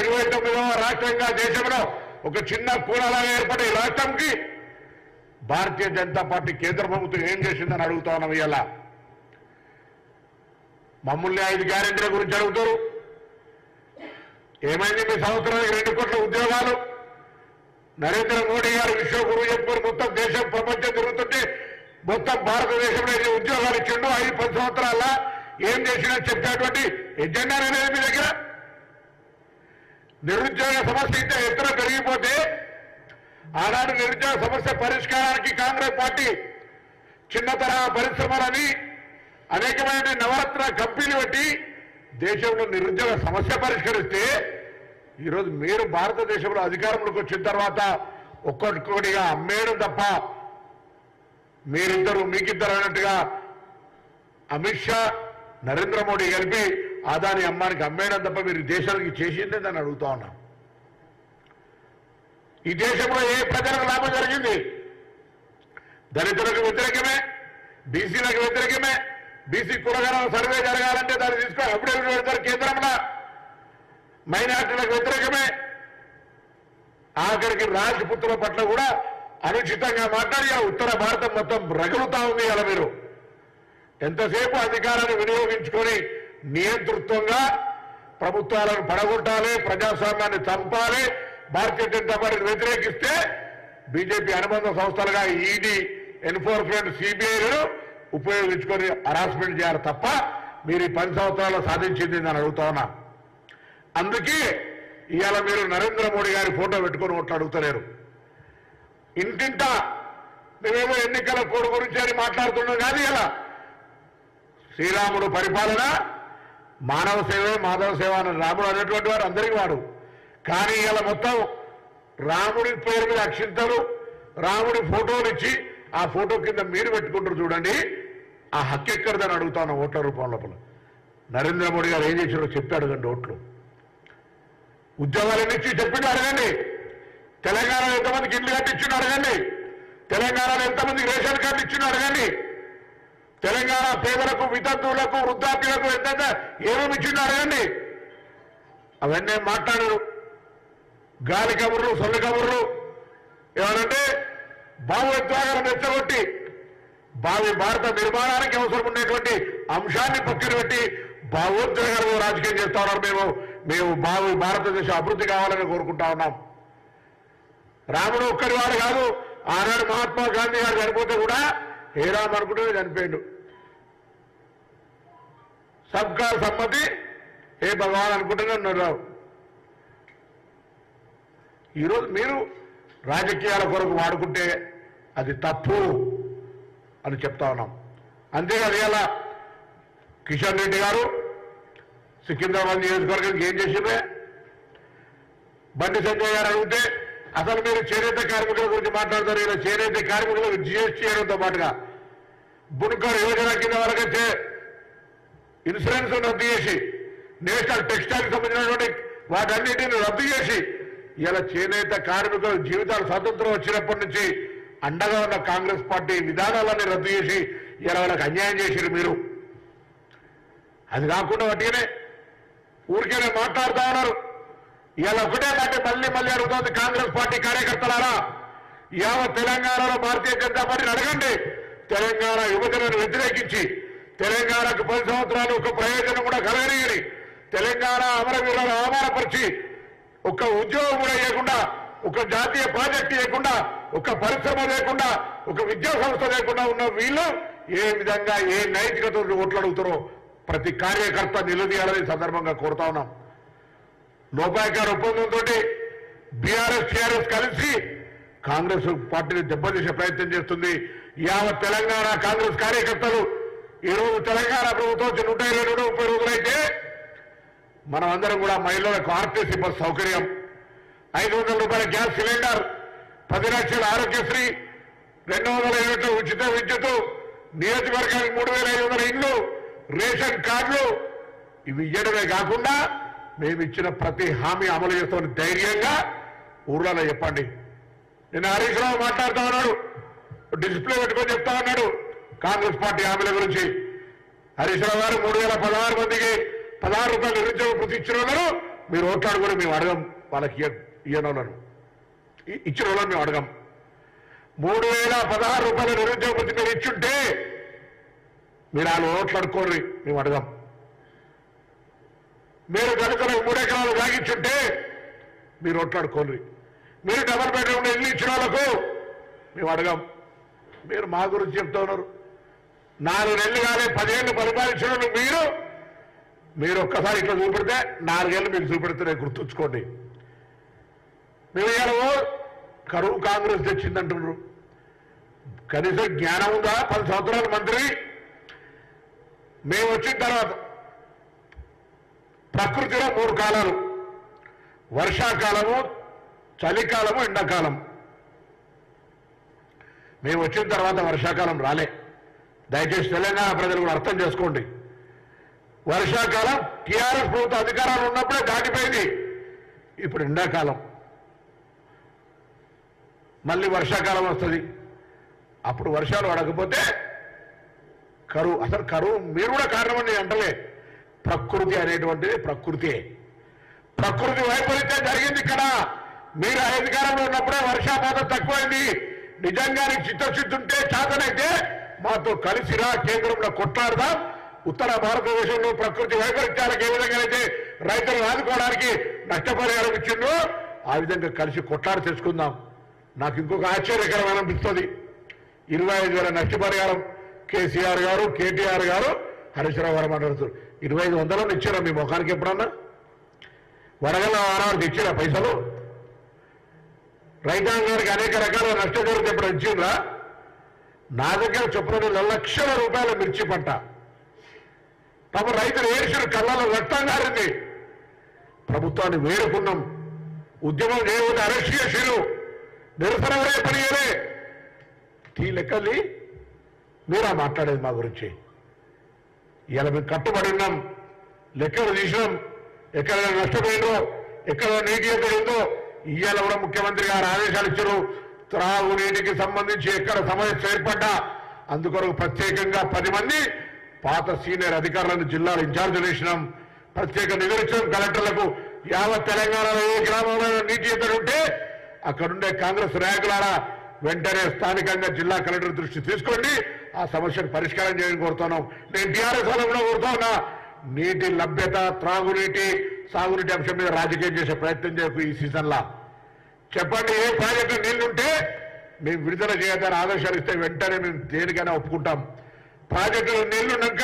29వ రాష్ట్రంగా దేశంలో ఒక చిన్న కూడలాగా ఏర్పడే రాష్ట్రంకి భారతీయ జనతా పార్టీ కేంద్ర ప్రభుత్వం ఏం చేసిందని అడుగుతా ఉన్నాం. ఇవాళ మమ్మల్ని 5 గ్యారెంటీల గురించి అడుగుతారు. ఏమైంది మీ సంవత్సరానికి 2 కోట్ల ఉద్యోగాలు? నరేంద్ర మోడీ గారు విశ్వగురువు చెప్పుకొని మొత్తం దేశం ప్రపంచం తిరుగుతుంటే మొత్తం భారతదేశంలో ఉద్యోగాలు ఇచ్చిండు. 5-10 సంవత్సరాల ఏం చేసినా చెప్పేటువంటి ఎజెండా అనేది మీ దగ్గర. నిరుద్యోగ సమస్య ఇంత ఎత్తున పెరిగిపోతే ఆనాడు నిరుద్యోగ సమస్య పరిష్కారానికి కాంగ్రెస్ పార్టీ చిన్న తరహా పరిశ్రమలని అనేకమైన నవరత్న కంపెనీలు పెట్టి దేశంలో నిరుద్యోగ సమస్య పరిష్కరిస్తే ఈరోజు మీరు భారతదేశంలో అధికారంలోకి వచ్చిన తర్వాత ఒక్కొక్కటిగా అమ్మేయడం తప్ప మీరిద్దరు మీకిద్దరు అన్నట్టుగా అమిత్ షా నరేంద్ర మోడీ కలిపి ఆదాని అమ్మానికి అమ్మేయడం తప్ప మీరు దేశానికి చేసిందని అడుగుతా ఉన్నాం. ఈ దేశంలో ఏ ప్రజలకు లాభం జరిగింది? దళితులకు వ్యతిరేకమే, బీసీలకు వ్యతిరేకమే. బీసీ కులగణన సర్వే జరగాలంటే దాన్ని తీసుకొని అప్పుడే పెడతారు కేంద్రంలో. మైనార్టీలకు వ్యతిరేకమే. ఆఖరికి రాజపుత్రుల పట్ల కూడా అనుచితంగా మాట్లాడి ఉత్తర భారతం మొత్తం రగులుతా ఉంది. అలా మీరు ఎంతసేపు అధికారాన్ని వినియోగించుకొని నియంతృత్వంగా ప్రభుత్వాలను పడగొట్టాలి, ప్రజాస్వామ్యాన్ని చంపాలి, భారతీయ జనతా పార్టీని వ్యతిరేకిస్తే బీజేపీ అనుబంధ సంస్థలుగా ఈడీ, ఎన్ఫోర్స్మెంట్, సిబిఐలను ఉపయోగించుకొని హరాస్మెంట్ చేయాలి తప్ప మీరు ఈ 10 సంవత్సరాల్లో సాధించింది అని అడుగుతా ఉన్నా. అందుకే ఇవాళ మీరు నరేంద్ర మోడీ గారి ఫోటో పెట్టుకొని ఓట్లు అడుగుతలేరు. ఇంటింట మేమేమో ఎన్నికల కోడ్ గురించి అని మాట్లాడుతున్నాం కాదు. ఇలా శ్రీరాముడు పరిపాలన మానవ సేవే మాధవ సేవ అని రాముడు అనేటువంటి వారు అందరికీ వాడు. కానీ ఇలా మొత్తం రాముడి పేరు మీద అక్షింతలు, రాముడి ఫోటోలు ఇచ్చి ఆ ఫోటో కింద మీరు పెట్టుకుంటారు చూడండి. ఆ హక్కు ఎక్కడిదని అడుగుతాను ఓట్ల రూపం లోపల. నరేంద్ర మోడీ గారు ఏం చేశారో చెప్పి అడగండి. ఓట్లు ఉద్యోగాలు ఎన్నిచ్చి చెప్పిండు అడగండి. తెలంగాణలో ఎంతమందికి ఇల్లు కట్టించిండు అడగండి. తెలంగాణలో ఎంతమందికి రేషన్ కార్డు ఇచ్చిండు అడగండి. తెలంగాణ పేదలకు, వితంతువులకు, వృద్ధాప్యులకు ఎంత ఏమేమి ఇచ్చిండు అడగండి. అవన్నీ మాట్లాడరు. గాలి కబుర్లు, సొల్లు కబుర్లు. ఏమనంటే భావోద్వేగాలను రెచ్చగొట్టి భారత నిర్మాణానికి అవసరం ఉండేటువంటి అంశాన్ని పక్కన పెట్టి భావోద్వేగాలు రాజకీయం చేస్తా ఉన్నారు. మేము భారతదేశ అభివృద్ధి కావాలని కోరుకుంటా ఉన్నాం. రాముడు ఒక్కడి వాడు కాదు. ఆనాడు మహాత్మా గాంధీ గారు చనిపోతే కూడా ఏ రామ్ అనుకుంటే చనిపోయాడు. సబ్కా సమ్మతి ఏ భగవాన్ అనుకుంటూనే ఉన్నారు. ఈరోజు మీరు రాజకీయాల కొరకు వాడుకుంటే అది తప్పు అని చెప్తా ఉన్నాం. అంతేకాదు ఇలా కిషన్ రెడ్డి గారు సికింద్రాబాద్ నియోజకవర్గానికి ఏం చేసిందే? బండి సంజయ్ గారు అడిగితే అసలు మీరు చేనేత కార్మికుల గురించి మాట్లాడతారు. ఇలా చేనేత కార్మికులకు జిఎస్టీ చేయడంతో పాటుగా బున్కర్ యోజన కింద వరకైతే ఇన్సూరెన్స్ రద్దు చేసి నేషనల్ టెక్స్టైల్ సంబంధించినటువంటి వాటన్నిటిని రద్దు చేసి ఇలా చేనేత కార్మికుల జీవితాలు స్వాతంత్రం వచ్చినప్పటి నుంచి అండగా ఉన్న కాంగ్రెస్ పార్టీ విధానాలన్నీ రద్దు చేసి ఇలా వాళ్ళకి అన్యాయం చేసిరు మీరు. అది కాకుండా వాటినే ఊరికేనే మాట్లాడుతూ ఉన్నారు. ఇలా ఒకటే మాట మళ్ళీ అడుగుతోంది కాంగ్రెస్ పార్టీ కార్యకర్తలారా, యావత్ తెలంగాణలో భారతీయ జనతా పార్టీని అడగండి. తెలంగాణ యువతలను వ్యతిరేకించి తెలంగాణకు 10 సంవత్సరాలు ఒక ప్రయోజనం కూడా కలగనియని తెలంగాణ అమరవీరులను అవమానపరిచి ఒక ఉద్యోగం కూడా ఇవ్వకుండా, ఒక జాతీయ ప్రాజెక్టు లేకుండా, ఒక పరిశ్రమ లేకుండా, ఒక విద్యా సంస్థ లేకుండా ఉన్న వీళ్ళు ఏ విధంగా ఏ నైతికతతో ఓట్లు అడుగుతారో ప్రతి కార్యకర్త నిలదీయాలని సందర్భంగా కోరుతా ఉన్నాం. లోపాయకార ఒప్పందంతో బీఆర్ఎస్ టీఆర్ఎస్ కలిసి కాంగ్రెస్ పార్టీని దెబ్బతీసే ప్రయత్నం చేస్తుంది. యావత్ తెలంగాణ కాంగ్రెస్ కార్యకర్తలు ఈరోజు తెలంగాణ ప్రభుత్వం 120-130 రోజులైతే మనం అందరం కూడా మహిళలకు ఆర్టీసీ బస్ సౌకర్యం, 500 రూపాయల గ్యాస్ సిలిండర్, 10 లక్షల ఆరోగ్యశ్రీ, 200 యూనిట్ల ఉచిత విద్యుత్, నియోజకవర్గానికి 3500 ఇండ్లు, రేషన్ కార్డులు ఇవి ఇవ్వడమే కాకుండా మేము ఇచ్చిన ప్రతి హామీ అమలు చేస్తామని ధైర్యంగా ఊర్లలో చెప్పండి. నిన్న హరీష్ రావు మాట్లాడుతూ ఉన్నాడు, డిస్ప్లే పెట్టుకొని చెప్తా ఉన్నాడు కాంగ్రెస్ పార్టీ హామీల గురించి. హరీష్ రావు గారు 3016 మందికి 16 రూపాయలు నిరుద్యోగ వృత్తి ఇచ్చిన మీరు ఓట్లాడుకొని మేము అడగం, వాళ్ళకి ఇయ్యనోళ్ళను ఇచ్చిన వాళ్ళని మేము అడగం. 3016 రూపాయల నిరుద్యోగ వృత్తి మీరు ఇచ్చుంటే మీరు వాళ్ళు ఓట్లాడుకోండి, మేము అడగం. మీరు కనుక 3 ఎకరాలు సాగించుంటే మీరు ఓట్లాడుకోండి. మీరు డబల్ బెడ్రూమ్ ఇల్లు ఇచ్చిన వాళ్ళకు మేము అడగం. మీరు మా గురించి చెప్తా ఉన్నారు. 4 నెలలు కానీ 10 ఏళ్ళు పరిపాలించిన మీరు ఒక్కసారి ఇట్లా చూపెడితే 4 ఏళ్ళు మీకు చూపెడితే గుర్తుంచుకోండి. మేము ఇలా కరువు కాంగ్రెస్ తెచ్చిందంటున్నారు. కనీసం జ్ఞానం ఉందా? 10 సంవత్సరాల మంత్రి మేము వచ్చిన తర్వాత ప్రకృతిలో 3 కాలాలు, వర్షాకాలము, చలికాలము, ఎండాకాలం. మేము వచ్చిన తర్వాత వర్షాకాలం రాలే. దయచేసి తెలంగాణ ప్రజలు కూడా అర్థం చేసుకోండి. వర్షాకాలం టీఆర్ఎస్ ప్రభుత్వ అధికారాలు ఉన్నప్పుడే దాటిపోయింది. ఇప్పుడు ఎండాకాలం, మళ్ళీ వర్షాకాలం వస్తుంది. అప్పుడు వర్షాలు పడకపోతే కరువు. అసలు కరువు మీరు కూడా కారణమని అంటలే. ప్రకృతి అనేటువంటిది ప్రకృతి వైపరీత్యం జరిగింది ఇక్కడ. మీరు అధికారంలో ఉన్నప్పుడే వర్షాపాతం తక్కువైంది. నిజంగానే చిత్తశుద్ధి ఉంటే, చేతనైతే మాతో కలిసిరా, కేంద్రంలో కొట్లాడదాం. ఉత్తర భారతదేశంలో ప్రకృతి వైపరీత్యాలకు ఏ విధంగా అయితే రైతులను ఆదుకోవడానికి నష్టపరిహారం ఇచ్చిందో ఆ విధంగా కలిసి కొట్లాడి తెచ్చుకుందాం. నాకు ఇంకొక ఆశ్చర్యకరమైన అనిపిస్తుంది. 25,000 నష్టపరిహారం కేసీఆర్ గారు, కేటీఆర్ గారు, హరీశ్రావు గారు మాట్లాడుతారు. 2500 ఇచ్చారా మీ ముఖానికి? ఎప్పుడన్నా వడగల వారానికి ఇచ్చారా పైసలు? రైతాంగానికి అనేక రకాల నష్టపరిహారం ఎప్పుడు ఇచ్చిండ్రా? నా దగ్గర చొప్పున 2 లక్షల రూపాయల మిర్చి పంట తమ రైతులు ఏడ్చిన కళ్ళలో రక్తం గారింది. ప్రభుత్వాన్ని వేడుకున్నాం. ఉద్యమం చేయవద్దు, అరెస్ట్ చేసిరు, నిరసన పనియలే. ఈ లెక్కల్ని మీరా మాట్లాడేది మా గురించి? ఇలా మేము కట్టుబడి ఉన్నాం, లెక్కలు తీసినాం. ఎక్కడైనా నష్టపోయిందో, ఎక్కడ నీటి ఎక్కడుందో ఇవాళ కూడా ముఖ్యమంత్రి గారు ఆదేశాలు ఇచ్చారు. త్రాగునీటికి సంబంధించి ఎక్కడ సమస్య ఏర్పడ్డా అందుకొరకు ప్రత్యేకంగా 10 మంది పాత సీనియర్ అధికారులను జిల్లాలో ఇన్ఛార్జీలు వేసినాం. ప్రత్యేక నిధులు ఇచ్చాం కలెక్టర్లకు. యావత్ తెలంగాణలో ఏ గ్రామంలో నీటి ఎద్దడి ఉంటే అక్కడుండే కాంగ్రెస్ నాయకులారా వెంటనే స్థానికంగా జిల్లా కలెక్టర్ దృష్టి తీసుకోండి, ఆ సమస్యను పరిష్కారం చేయని కోరుతున్నాం. నేను టీఆర్ఎస్ వాళ్ళని కూడా కోరుతా ఉన్నా. నీటి లభ్యత, త్రాగునీటి, సాగునీటి అంశం మీద రాజకీయం చేసే ప్రయత్నం చేయకు ఈ సీజన్లా. చెప్పండి, ఏ ప్రాజెక్టు నీళ్లుంటే మేము విడుదల చేయదని ఆదేశాలు ఇస్తే వెంటనే మేము దేనికైనా ఒప్పుకుంటాం. ప్రాజెక్టులు నీళ్లున్నాక